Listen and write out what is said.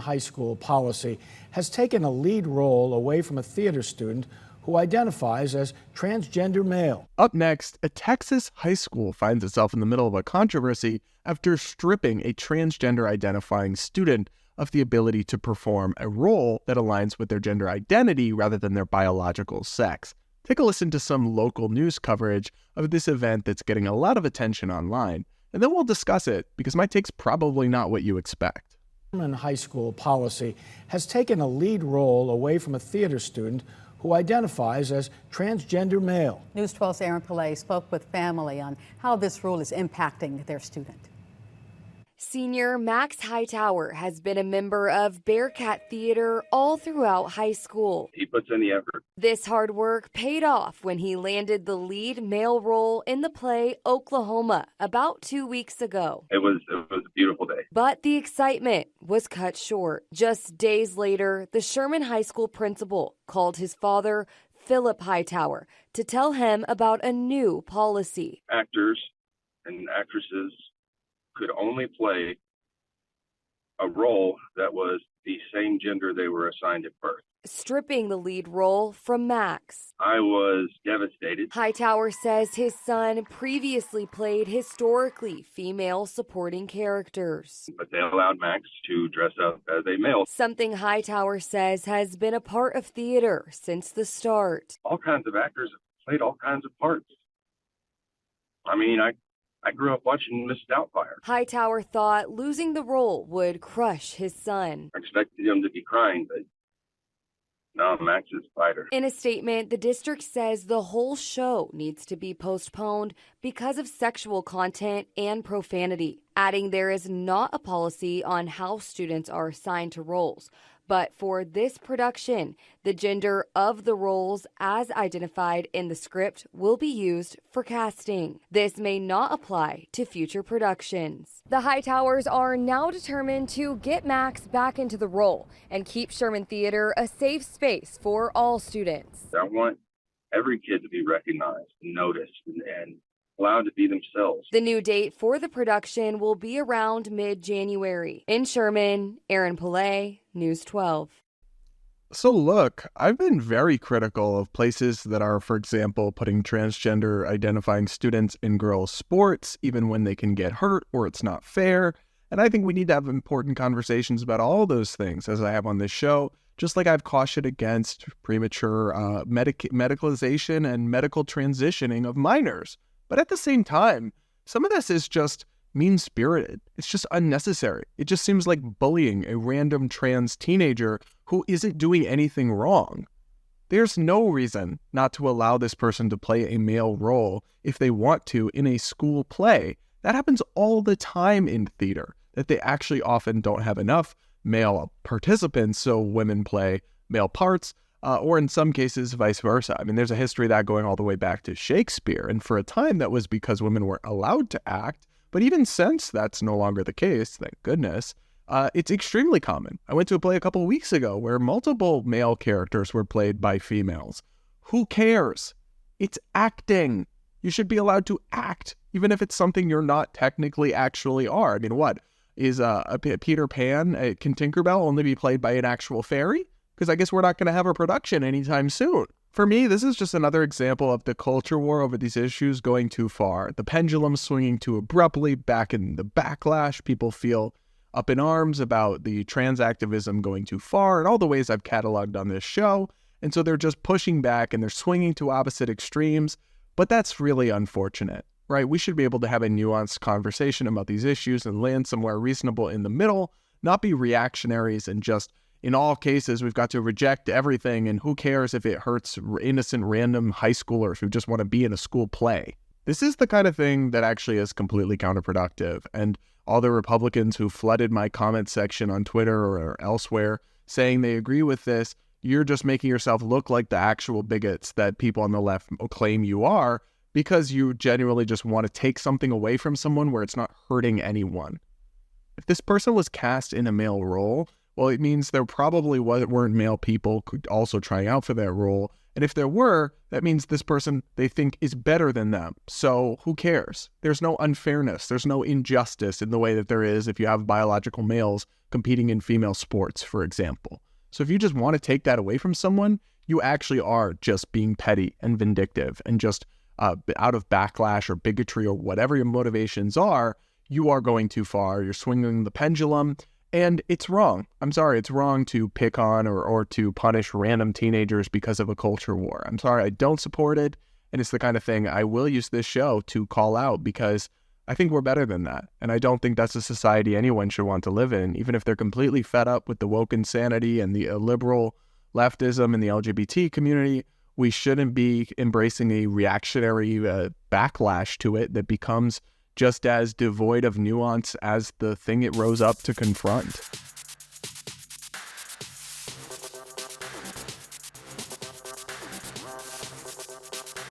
High school policy has taken a lead role away from a theater student who identifies as transgender male. Up next, a Texas high school finds itself in the middle of a controversy after stripping a transgender identifying student of the ability to perform a role that aligns with their gender identity rather than their biological sex. Take a listen to some local news coverage of this event that's getting a lot of attention online, and then we'll discuss it because my take's probably not what you expect. Sherman High school policy has taken a lead role away from a theater student who identifies as transgender male. News 12's Aaron Pillay spoke with family on how this rule is impacting their student. Senior Max Hightower has been a member of Bearcat Theater all throughout high school. He puts in the effort. This hard work paid off when he landed the lead male role in the play Oklahoma about 2 weeks ago. It was a beautiful day. But the excitement was cut short. Just days later, the Sherman High School principal called his father, Philip Hightower, to tell him about a new policy. Actors and actresses could only play a role that was the same gender they were assigned at birth. Stripping the lead role from Max. I was devastated. Hightower says his son previously played historically female supporting characters. But they allowed Max to dress up as a male. Something Hightower says has been a part of theater since the start. All kinds of actors have played all kinds of parts. I mean, I grew up watching Miss Doubtfire. Hightower thought losing the role would crush his son. I expected him to be crying, but no, Max is a fighter. In a statement, the district says the whole show needs to be postponed because of sexual content and profanity, adding there is not a policy on how students are assigned to roles. But for this production, the gender of the roles as identified in the script will be used for casting. This may not apply to future productions. The Hightowers are now determined to get Max back into the role and keep Sherman Theater a safe space for all students. I want every kid to be recognized and noticed and allowed to be themselves. The new date for the production will be around mid-January. In Sherman, Aaron Pillay, News 12. So look, I've been very critical of places that are, for example, putting transgender identifying students in girls' sports, even when they can get hurt or it's not fair. And I think we need to have important conversations about all those things, as I have on this show, just like I've cautioned against premature medicalization and medical transitioning of minors. But at the same time, some of this is just mean-spirited. It's just unnecessary. It just seems like bullying a random trans teenager who isn't doing anything wrong. There's no reason not to allow this person to play a male role if they want to in a school play. That happens all the time in theater, that they actually often don't have enough male participants, so women play male parts. Or in some cases, vice versa. I mean, there's a history of that going all the way back to Shakespeare. And for a time, that was because women weren't allowed to act. But even since that's no longer the case, thank goodness, it's extremely common. I went to a play a couple of weeks ago where multiple male characters were played by females. Who cares? It's acting. You should be allowed to act, even if it's something you're not technically actually are. I mean, what? Is a Peter Pan, can Tinkerbell only be played by an actual fairy? Because I guess we're not going to have a production anytime soon. For me, this is just another example of the culture war over these issues going too far. The pendulum swinging too abruptly back in the backlash. People feel up in arms about the trans activism going too far and all the ways I've cataloged on this show. And so they're just pushing back and they're swinging to opposite extremes. But that's really unfortunate, right? We should be able to have a nuanced conversation about these issues and land somewhere reasonable in the middle, not be reactionaries and just in all cases, we've got to reject everything, and who cares if it hurts innocent random high schoolers who just want to be in a school play. This is the kind of thing that actually is completely counterproductive, and all the Republicans who flooded my comment section on Twitter or elsewhere saying they agree with this, you're just making yourself look like the actual bigots that people on the left claim you are because you genuinely just want to take something away from someone where it's not hurting anyone. If this person was cast in a male role, well, it means there probably weren't male people also trying out for that role, and And if there were, that means this person they think is better than them. So who cares? There's no unfairness. There's no injustice in the way that there is if you have biological males competing in female sports, for example. So if you just want to take that away from someone, you actually are just being petty and vindictive and just out of backlash or bigotry or whatever your motivations are, you are going too far. You're swinging the pendulum. And it's wrong. I'm sorry, it's wrong to pick on or to punish random teenagers because of a culture war. I'm sorry, I don't support it. And it's the kind of thing I will use this show to call out because I think we're better than that. And I don't think that's a society anyone should want to live in, even if they're completely fed up with the woke insanity and the liberal leftism and the LGBT community. We shouldn't be embracing a reactionary backlash to it that becomes just as devoid of nuance as the thing it rose up to confront.